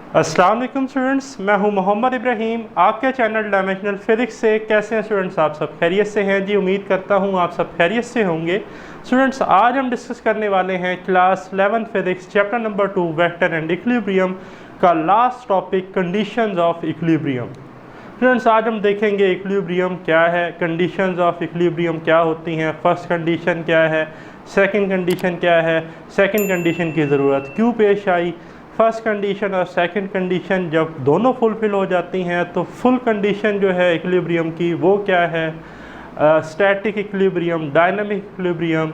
अस्सलाम वालेकुम स्टूडेंट्स, मैं हूं मोहम्मद इब्राहीम आपके चैनल डायमेंशनल फिज़िक्स से। कैसे हैं स्टूडेंट्स? आप सब खैरियत से हैं जी। उम्मीद करता हूं आप सब खैरियत से होंगे। स्टूडेंट्स, आज हम डिस्कस करने वाले हैं class 11 physics chapter number 2 vector and equilibrium का last topic conditions of equilibrium. Students, आज हम देखेंगे इक्विलिब्रियम क्या है, कंडीशंस ऑफ इक्विलिब्रियम क्या होती हैं, फर्स्ट कंडीशन क्या है, सेकंड कंडीशन क्या है, सेकंड कंडीशन की ज़रूरत क्यों पेश आई, फर्स्ट कंडीशन और सेकंड कंडीशन जब दोनों फुलफिल हो जाती हैं तो फुल कंडीशन जो है इक्विलिब्रियम की वो क्या है, स्टैटिक इक्विलिब्रियम, डायनामिक इक्विलिब्रियम,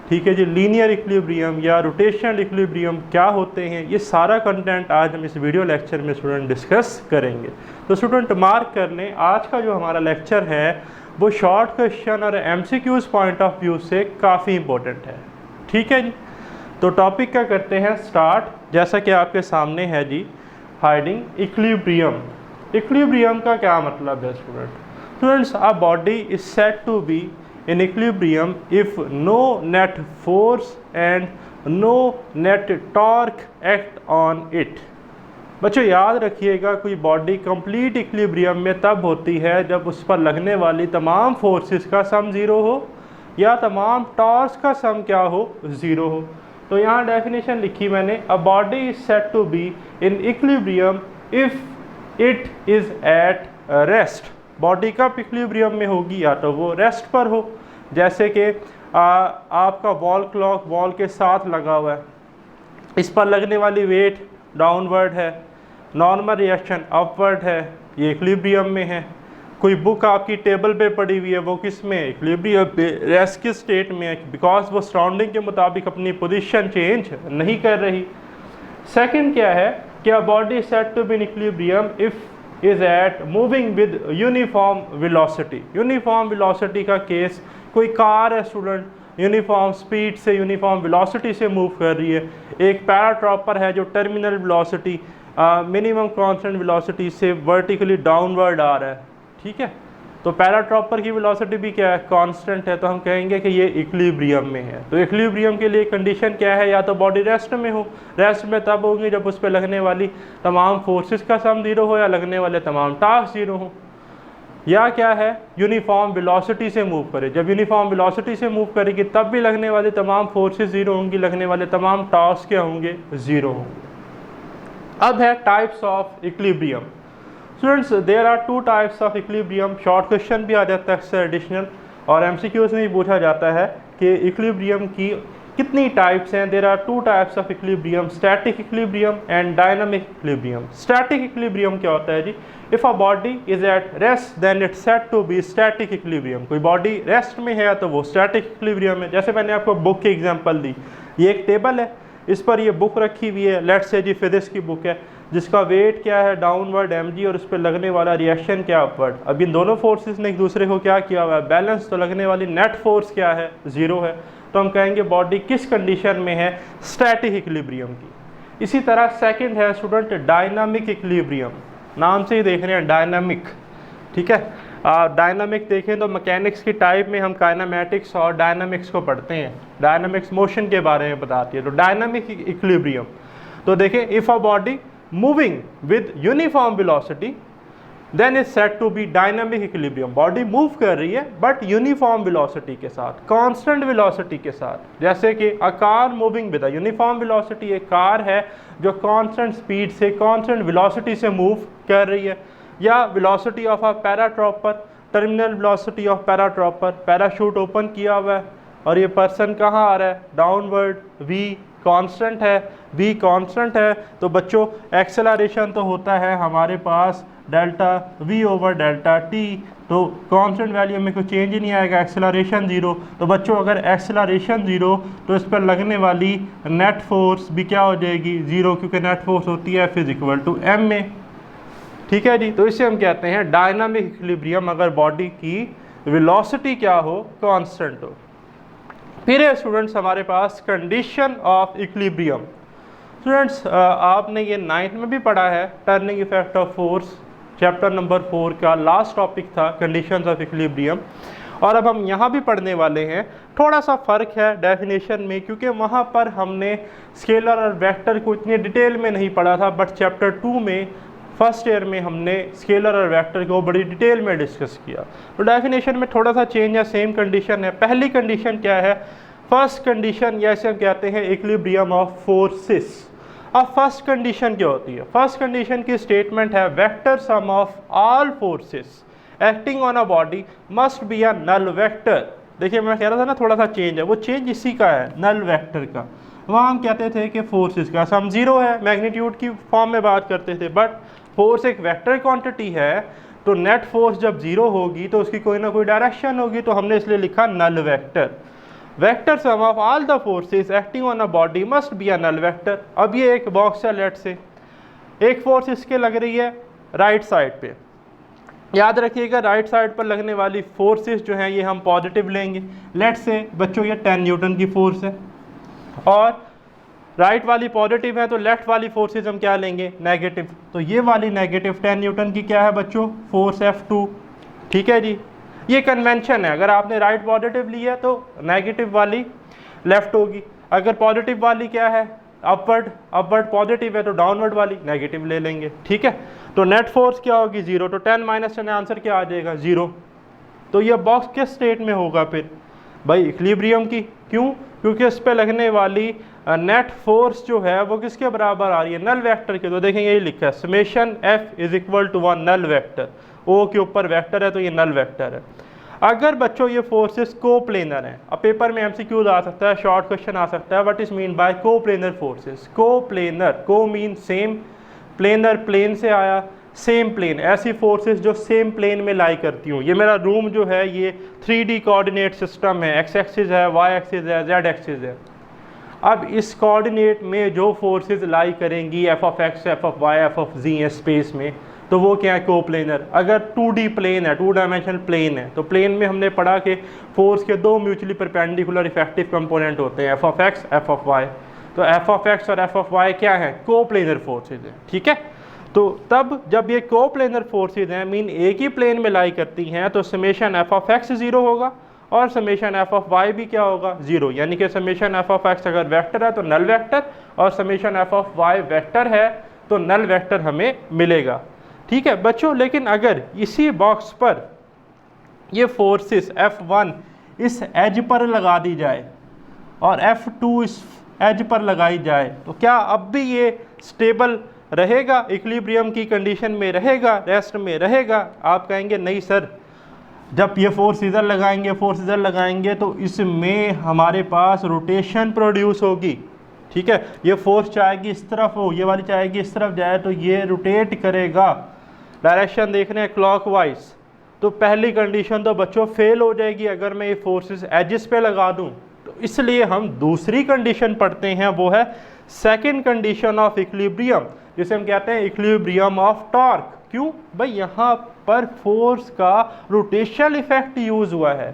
ठीक है जी, लीनियर इक्विलिब्रियम या रोटेशनल इक्विलिब्रियम क्या होते हैं, ये सारा कंटेंट आज हम इस वीडियो लेक्चर में स्टूडेंट डिस्कस करेंगे। तो स्टूडेंट मार्क कर लें, आज का जो हमारा लेक्चर है वो शॉर्ट क्वेश्चन और एमसीक्यूज पॉइंट ऑफ व्यू से काफ़ी इंपॉर्टेंट है। ठीक है जी, तो टॉपिक क्या करते हैं स्टार्ट। जैसा कि आपके सामने है जी, हाइडिंग इक्विलिब्रियम। इक्विलिब्रियम का क्या मतलब है students? A body is said to be in equilibrium if no net force and no net torque act on it. बच्चों याद रखिएगा, कोई बॉडी कंप्लीट इक्विलिब्रियम में तब होती है जब उस पर लगने वाली तमाम फोर्सेस का सम ज़ीरो हो या तमाम टॉर्क्स का सम क्या हो, ज़ीरो हो। तो यहाँ डेफिनेशन लिखी मैंने, a body is said to be in equilibrium if it is at rest. Body कब इक्विलिब्रियम में होगी? या तो वो रेस्ट पर हो, जैसे कि आपका वॉल क्लॉक वॉल के साथ लगा हुआ है, इस पर लगने वाली वेट डाउनवर्ड है, नॉर्मल रिएक्शन अपवर्ड है, ये इक्विलिब्रियम में है। कोई बुक आपकी टेबल पे पड़ी हुई है, वो किस में? इक्विलिब्रियम पे, रेस्ट की स्टेट में है, बिकॉज वो सराउंडिंग के मुताबिक अपनी पोजीशन चेंज नहीं कर रही। सेकंड क्या है कि a body said to be in equilibrium if is at moving with uniform velocity. Uniform velocity का केस, कोई कार है स्टूडेंट, यूनिफॉर्म स्पीड से यूनिफॉर्म वेलोसिटी से मूव कर रही है। एक पैराट्रॉपर है जो terminal velocity minimum constant velocity से वर्टिकली डाउनवर्ड आ रहा है। ठीक है, तो पैराट्रॉपर की वेलोसिटी भी क्या है? कांस्टेंट है, तो हम कहेंगे कि ये इक्विलिब्रियम में है। तो इक्विलिब्रियम के लिए कंडीशन क्या है? या तो बॉडी रेस्ट में हो, रेस्ट में तब होगी जब उस पर लगने वाली तमाम फोर्सेस का सम ज़ीरो हो या लगने वाले तमाम टास्क ज़ीरो हो, या क्या है, यूनिफॉर्म वेलोसिटी से मूव करे। जब यूनिफॉर्म वेलोसिटी से मूव करेगी तब भी लगने वाली तमाम फोर्सेस ज़ीरो होंगी, लगने वाले तमाम टास्क क्या होंगे? ज़ीरो होंगे। अब है types of equilibrium. Students, there are two types of equilibrium. Short question भी आ जाता है अक्सर एडिशनल, और एमसीक्यूज में भी पूछा जाता है कि इक्विलिब्रियम की कितनी टाइप्स हैं। There are two types of equilibrium, static equilibrium and dynamic equilibrium. Static equilibrium क्या होता है जी? If a body is at rest then it's said to be static equilibrium. कोई बॉडी रेस्ट में है तो वो स्टैटिक इक्विलिब्रियम है। जैसे मैंने आपको बुक की एग्जांपल दी, ये एक टेबल है, इस पर ये बुक रखी हुई है, लेट्स से जी फिजिक्स की बुक है, जिसका वेट क्या है? डाउनवर्ड mg, और उस पर लगने वाला रिएक्शन क्या? अपवर्ड। अब इन दोनों फोर्सेस ने एक दूसरे को क्या किया हुआ है? बैलेंस। तो लगने वाली नेट फोर्स क्या है? ज़ीरो है। तो हम कहेंगे बॉडी किस कंडीशन में है? स्टैटिक इक्विलिब्रियम की। इसी तरह सेकंड है स्टूडेंट डायनामिक इक्विलिब्रियम। नाम से ही देख रहे हैं डायनामिक, ठीक है। डायनामिक देखें तो मैकेनिक्स की टाइप में हम काइनेमेटिक्स और डायनामिक्स को पढ़ते हैं। डायनामिक्स मोशन के बारे में बताती है। तो डायनामिक इक्विलिब्रियम, तो देखें, if a body moving with uniform velocity then is said to be dynamic equilibrium. Body move कर रही है बट यूनिफॉर्म वेलोसिटी के साथ, कांस्टेंट वेलोसिटी के साथ। जैसे कि a car moving with a uniform velocity, एक कार है जो कांस्टेंट स्पीड से, कांस्टेंट वेलोसिटी से मूव कर रही है। या velocity of a paratrooper, terminal velocity of paratrooper, parachute open किया हुआ है और ये पर्सन कहाँ आ रहा है? डाउनवर्ड। v कांस्टेंट है, v कांस्टेंट है, तो बच्चों एक्सेलरेशन तो होता है हमारे पास delta v over delta t। तो कांस्टेंट वैल्यू में कोई चेंज ही नहीं आएगा, एक्सेलरेशन ज़ीरो। तो बच्चों अगर एक्सेलरेशन ज़ीरो तो इस पर लगने वाली नेट फोर्स भी क्या हो जाएगी? ज़ीरो, क्योंकि नेट फोर्स होती है F इक्वल टू m में। ठीक है जी, तो इसे हम कहते हैं डायनामिक इक्विलिब्रियम, अगर बॉडी की वेलोसिटी क्या हो? कांस्टेंट हो। फिर है स्टूडेंट्स हमारे पास कंडीशन ऑफ इक्विलिब्रियम। स्टूडेंट्स, आपने ये 9th में भी पढ़ा है, turning effect of force, chapter number 4 का लास्ट टॉपिक था कंडीशंस ऑफ इक्विलिब्रियम। और अब हम यहाँ भी पढ़ने वाले हैं, थोड़ा सा फ़र्क है डेफिनेशन में, क्योंकि वहाँ पर हमने स्केलर और वेक्टर को इतनी डिटेल में नहीं पढ़ा था, बट चैप्टर 2 में फर्स्ट ईयर में हमने स्केलर और वेक्टर को बड़ी डिटेल में डिस्कस किया। तो डेफिनेशन में थोड़ा सा चेंज है, सेम कंडीशन है। पहली कंडीशन क्या है? फर्स्ट कंडीशन, या इसे हम कहते हैं इक्विलिब्रियम ऑफ फोर्सेस। अब फर्स्ट कंडीशन क्या होती है? फर्स्ट कंडीशन की स्टेटमेंट है vector sum of all forces acting on a body must be a null vector. देखिए मैं कह रहा था ना थोड़ा सा चेंज है, वो चेंज इसी का है, नल वेक्टर का। वहाँ हम कहते थे कि फोर्सेस का सम जीरो है, मैग्नीट्यूड की फॉर्म में बात करते थे, बट फोर्स एक वेक्टर क्वांटिटी है, तो नेट फोर्स जब जीरो होगी तो उसकी कोई ना कोई डायरेक्शन होगी, तो हमने इसलिए लिखा null vector. Vector sum of all the forces acting on a body must be a null vector. अब ये एक बॉक्स है, लेट से एक फोर्स इसके लग रही है राइट साइड पे। याद रखिएगा राइट साइड पर लगने वाली फोर्सेस जो हैं ये हम पॉजिटिव लेंगे। लेट से बच्चों ये 10 न्यूटन की फोर्स है, और राइट वाली पॉजिटिव है, तो लेफ्ट वाली फोर्सेस हम क्या लेंगे? नेगेटिव। तो ये वाली नेगेटिव 10 न्यूटन की क्या है बच्चों? Force F2। ठीक है जी, ये कन्वेंशन है, अगर आपने राइट पॉजिटिव ली है तो नेगेटिव वाली लेफ्ट होगी, अगर पॉजिटिव वाली क्या है अपवर्ड, अपवर्ड पॉजिटिव है तो डाउनवर्ड वाली नेगेटिव ले लेंगे। ठीक है, तो नेट फोर्स क्या होगी? 0। तो 10 माइनस 10 आंसर क्या आ जाएगा? 0। तो ये बॉक्स किस स्टेट में होगा फिर? भाई इक्विलिब्रियम की। क्यों? क्योंकि इस पर लगने वाली नेट फोर्स जो है वो किसके बराबर आ रही है? नल वेक्टर के। तो देखेंगे यही लिखा है summation F is equal to 1 null vector. O के ऊपर वेक्टर है तो ये नल वेक्टर है। अगर बच्चों ये फोर्सेस को प्लेनर हैं, अब पेपर में MCQ आ सकता है, शॉर्ट क्वेश्चन आ सकता है, व्हाट इज मीन बाय को प्लेनर फोर्सेस? को प्लेनर, को मीन सेम, प्लेनर प्लेन से आया, सेम प्लेन, ऐसी फोर्सेस जो सेम प्लेन में लाई करती हूँ। ये मेरा रूम जो है ये 3D कोऑर्डिनेट सिस्टम है, एक्स एक्सिस है, वाई एक्सिस है, जेड एक्सिस है। अब इस कोऑर्डिनेट में जो फोर्सेस लाई करेंगी F of x, F of y, F of z है स्पेस में, तो वो क्या है? कोप्लेनर। अगर 2D प्लेन है, 2 डायमेंशनल प्लेन है, तो प्लेन में हमने पढ़ा कि फोर्स के दो म्यूचुअली परपेंडिकुलर इफेक्टिव कंपोनेंट होते हैं, F of x, F of Y. तो एफ ऑफ एक्स और एफ ऑफ वाई क्या है? कोप्लेनर फोर्सेज हैं। ठीक है, तो तब जब ये कोप्लेनर फोर्सेज हैं, मीन एक ही प्लेन में लाई करती हैं, तो समेशन एफ ऑफ एक्स 0 होगा और समेशन एफ ऑफ वाई भी क्या होगा? 0। यानी कि समेशन एफ ऑफ एक्स अगर वेक्टर है तो नल वेक्टर, और summation F of Y vector है तो नल वेक्टर हमें मिलेगा। ठीक है बच्चों, लेकिन अगर इसी बॉक्स पर ये फोर्सेस F1 इस एज पर लगा दी जाए और F2 इस एज पर लगाई जाए, तो क्या अब भी ये स्टेबल रहेगा? इक्विलिब्रियम की कंडीशन में रहेगा, रेस्ट में रहेगा? आप कहेंगे नहीं सर, जब ये फोर्स इधर लगाएंगे, फोर्स इधर लगाएंगे, तो इसमें हमारे पास रोटेशन प्रोड्यूस होगी। ठीक है, ये फोर्स चाहेगी इस तरफ हो, ये वाली चाहेगी इस तरफ जाए, तो ये रोटेट करेगा, डायरेक्शन देख रहे हैं क्लॉकवाइज। तो पहली कंडीशन तो बच्चों फेल हो जाएगी अगर मैं ये फोर्सेस एजिस पे लगा दूं। तो इसलिए हम दूसरी कंडीशन पढ़ते हैं, वो है सेकंड कंडीशन ऑफ इक्विलिब्रियम, जिसे हम कहते हैं इक्विलिब्रियम ऑफ टॉर्क। क्यों भाई? यहाँ पर फोर्स का रोटेशनल इफेक्ट यूज हुआ है।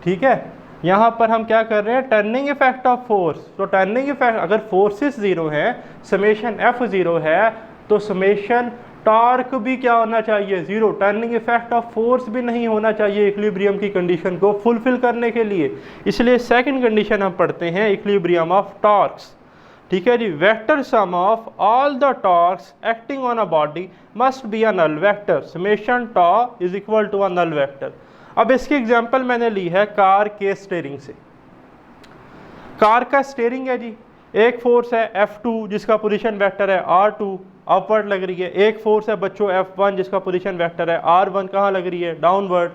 ठीक है, यहाँ पर हम क्या कर रहे हैं? Turning effect of force. तो टर्निंग इफेक्ट, अगर फोर्सेस 0 है, समेशन F 0 है, तो समेशन टॉर्क भी क्या होना चाहिए? 0। टर्निंग इफेक्ट ऑफ फोर्स भी नहीं होना चाहिए इक्विलिब्रियम की कंडीशन को फुलफिल करने के लिए। इसलिए सेकंड कंडीशन हम पढ़ते हैं इक्विलिब्रियम ऑफ टॉर्क्स। ठीक है जी, vector sum of all the torques acting on a body must be a null vector, summation tau is equal to a null vector. अब इसकी एग्जांपल मैंने ली है कार के स्टीयरिंग से। कार का स्टीयरिंग है जी, एक फोर्स है F2 जिसका पोजीशन वेक्टर है R2 अपवर्ड लग रही है, एक फोर्स है बच्चों F1 जिसका पोजीशन वेक्टर है R1 कहाँ लग रही है? डाउनवर्ड।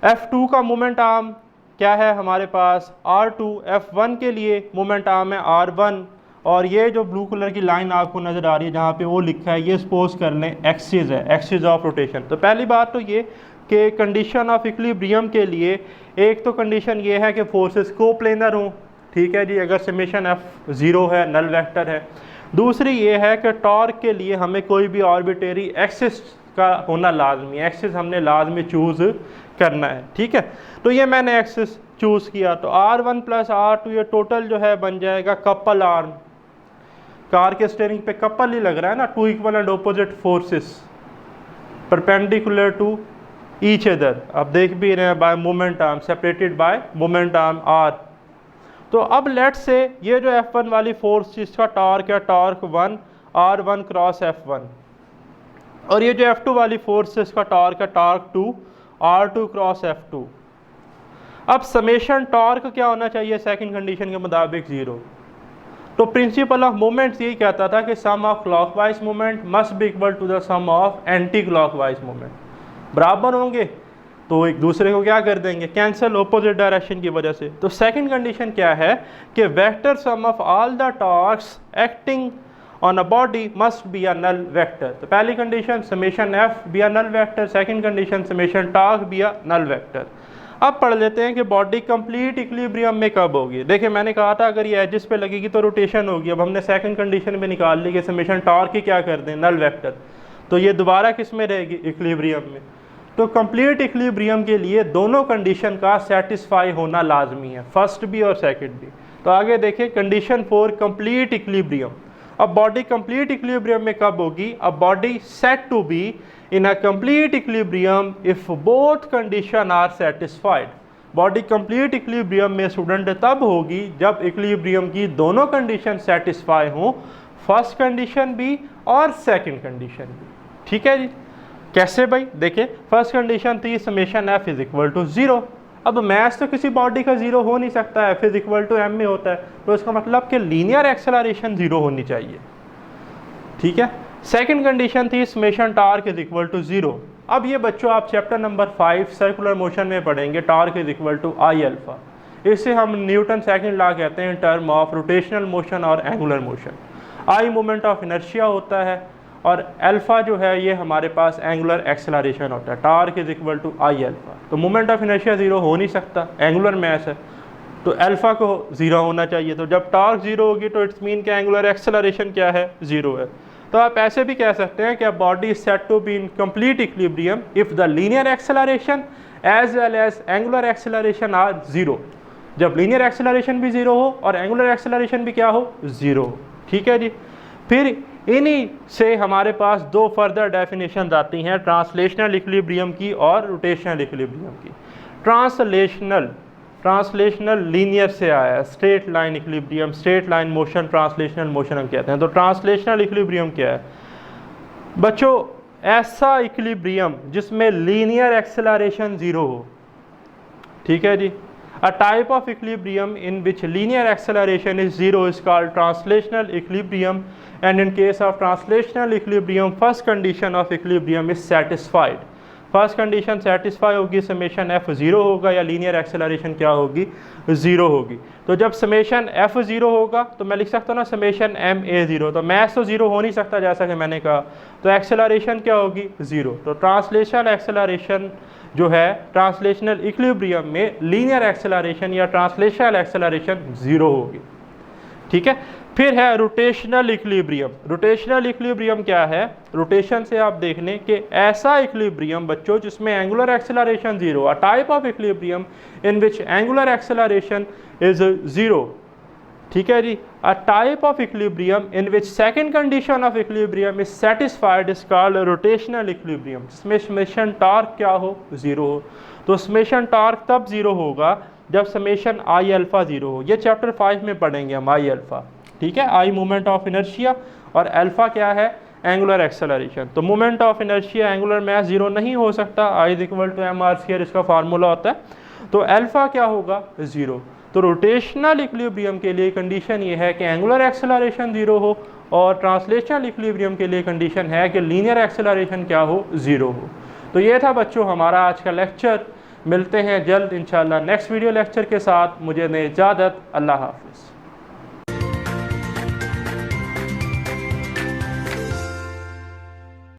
F2 का मोमेंट आर्म क्या है हमारे पास? R2। F1 के लिए मोमेंट आर्म है R1, और ये जो ब्लू कलर की लाइन आपको नज़र आ रही है जहाँ पे वो लिखा है, ये सपोज कर लें एक्सिस है, एक्सिस ऑफ रोटेशन। तो पहली बात तो ये कि कंडीशन ऑफ इक्विलिब्रियम के लिए एक तो कंडीशन ये है कि फोर्सेस को प्लेनर हों। ठीक है जी, अगर समेशन F 0 है, नल वेक्टर है। दूसरी ये है कि टॉर्क के लिए हमें कोई भी आर्बिट्रेरी एक्सिस का होना लाजमी है, एक्सिस हमने लाजमी चूज़ करना है। ठीक है, तो ये मैंने एक्सिस चूज़ किया, तो R1 प्लस R2 ये टोटल जो है बन जाएगा कपल आर्म। कार के स्टीयरिंग पे कपल ही लग रहा है ना, 2 equal and opposite forces perpendicular to each other, अब देख भी रहे हैं, by moment arm, separated by moment arm R. तो अब लेट से ये जो F1 वाली फोर्स जिसका टॉर्क है टॉर्क 1 R1 क्रॉस F1, और ये जो F2 वाली फोर्स है इसका टॉर्क है टॉर्क 2 R2 क्रॉस F2। अब समेशन टॉर्क क्या होना चाहिए सेकंड कंडीशन के मुताबिक 0। तो प्रिंसिपल ऑफ मोमेंट्स यही कहता था कि sum of clockwise moment must be equal to the sum of anti clockwise moment, बराबर होंगे तो एक दूसरे को क्या कर देंगे, कैंसिल, ऑपोजिट डायरेक्शन की वजह से। तो सेकंड कंडीशन क्या है कि vector sum of all the torques acting on a body must be a null vector. तो पहली condition summation F be a null vector, second condition summation torque be a null vector. अब पढ़ लेते हैं कि बॉडी कंप्लीट इक्विलिब्रियम में कब होगी। देखिए मैंने कहा था अगर ये एजिस पे लगेगी तो रोटेशन होगी। अब हमने सेकंड कंडीशन में निकाल ली कि समेशन टॉर्क की क्या कर दें, नल वेक्टर, तो ये दोबारा किस में रहेगी, इक्विलिब्रियम में। तो कंप्लीट इक्विलिब्रियम के लिए दोनों कंडीशन का सेटिस्फाई होना लाजमी है, फर्स्ट भी और सेकंड भी। तो आगे देखें कंडीशन 4 कंप्लीट इक्विलिब्रियम। अब बॉडी कंप्लीट इक्विलिब्रियम में कब होगी, अब body set to be in a complete equilibrium if both condition are satisfied. Body complete equilibrium में स्टूडेंट तब होगी जब इक्विलिब्रियम की दोनों कंडीशन सेटिस्फाई हों, फर्स्ट कंडीशन भी और सेकंड कंडीशन भी। ठीक है जी, कैसे भाई, देखिए फर्स्ट कंडीशन थी summation F is equal to 0। अब मैथ तो किसी बॉडी का 0 हो नहीं सकता है, F is equal to M में होता है, तो इसका मतलब कि लीनियर एक्सेलरेशन 0 होनी चाहिए। ठीक है, सेकंड कंडीशन थी summation torque is equal to 0। अब ये बच्चों आप चैप्टर नंबर 5 सर्कुलर मोशन में पढ़ेंगे, torque is equal to I alpha. इससे हम न्यूटन सेकंड लॉ कहते हैं in term of rotational motion और angular motion. I moment of inertia होता है और अल्फा जो है ये हमारे पास एंगुलर एक्सेलरेशन होता है, torque is equal to I alpha. तो मोमेंट ऑफ इनर्शिया 0 हो नहीं सकता, एंगुलर मैथ है, तो अल्फा को 0 होना चाहिए। तो जब टॉर्क 0 होगी तो इट्स मीन कि एंगुलर एक्सेलरेशन क्या है, 0 है। तो आप ऐसे भी कह सकते हैं कि a body is set to be in complete equilibrium if the linear acceleration as well as angular acceleration are 0। जब लीनियर एक्सेलरेशन भी 0 हो और एंगुलर एक्सेलरेशन भी क्या हो, 0 हो। ठीक है जी, फिर इन्हीं से हमारे पास दो फर्दर डेफिनेशन आती हैं, ट्रांसलेशनल इक्विलिब्रियम की और रोटेशनल इक्विलिब्रियम की। ट्रांसलेशनल लीनियर से आया है, straight line equilibrium, straight line motion, translational motion हम कहते हैं। तो ट्रांसलेशनल इक्विलिब्रियम क्या है बच्चों, ऐसा इक्विलिब्रियम जिसमें लीनियर एक्सेलरेशन 0 हो। ठीक है जी, a type of equilibrium in which linear acceleration is 0 is called translational equilibrium, and in case of translational equilibrium first condition of equilibrium is satisfied। First condition satisfy होगी, summation f 0 होगा या linear acceleration क्या होगी, 0 होगी। तो जब summation f 0 होगा तो मैं लिख सकता हूँ ना समेशन m a 0। तो मैथ तो 0 हो नहीं सकता जैसा कि मैंने कहा, तो एक्सेलरेशन क्या होगी, 0। तो ट्रांसलेशनल एक्सेलरेशन जो है ट्रांसलेशनल इक्विलिब्रियम में लीनियर एक्सेलरेशन या ट्रांसलेशनल एक्सेलरेशन 0 होगी। ठीक है, फिर है रोटेशनल इक्विलिब्रियम। रोटेशनल इक्विलिब्रियम क्या है, रोटेशन से आप देख लें कि ऐसा इक्विलिब्रियम बच्चों जिसमें angular acceleration 0, a type of equilibrium in which angular acceleration is 0। ठीक है जी, a type of equilibrium in which second condition of equilibrium is satisfied is called rotational equilibrium, जिसमें समेशन टॉर्क क्या हो, 0 हो। तो समेशन टॉर्क तब 0 होगा जब समेशन आई अल्फा 0 हो। ये चैप्टर 5 में पढ़ेंगे हम आई अल्फा। ठीक है, आई मोमेंट ऑफ इनर्शिया और अल्फा क्या है, एंगुलर एक्सेलरेशन। तो मोमेंट ऑफ इनर्शिया एंगुलर मैथ 0 नहीं हो सकता, I is equal to m r square इसका फार्मूला होता है। तो अल्फा क्या होगा, 0। तो रोटेशनल इक्विलिब्रियम के लिए कंडीशन ये है कि एंगुलर एक्सेलरेशन 0 हो, और ट्रांसलेशनल इक्विलिब्रियम के लिए कंडीशन है कि लीनियर एक्सेलरेशन क्या हो, 0 हो। तो ये था बच्चों हमारा आज का लेक्चर। मिलते हैं जल्द इंशाल्लाह नेक्स्ट वीडियो लेक्चर के साथ। मुझे दें इजाज़त, अल्लाह हाफ़िज़।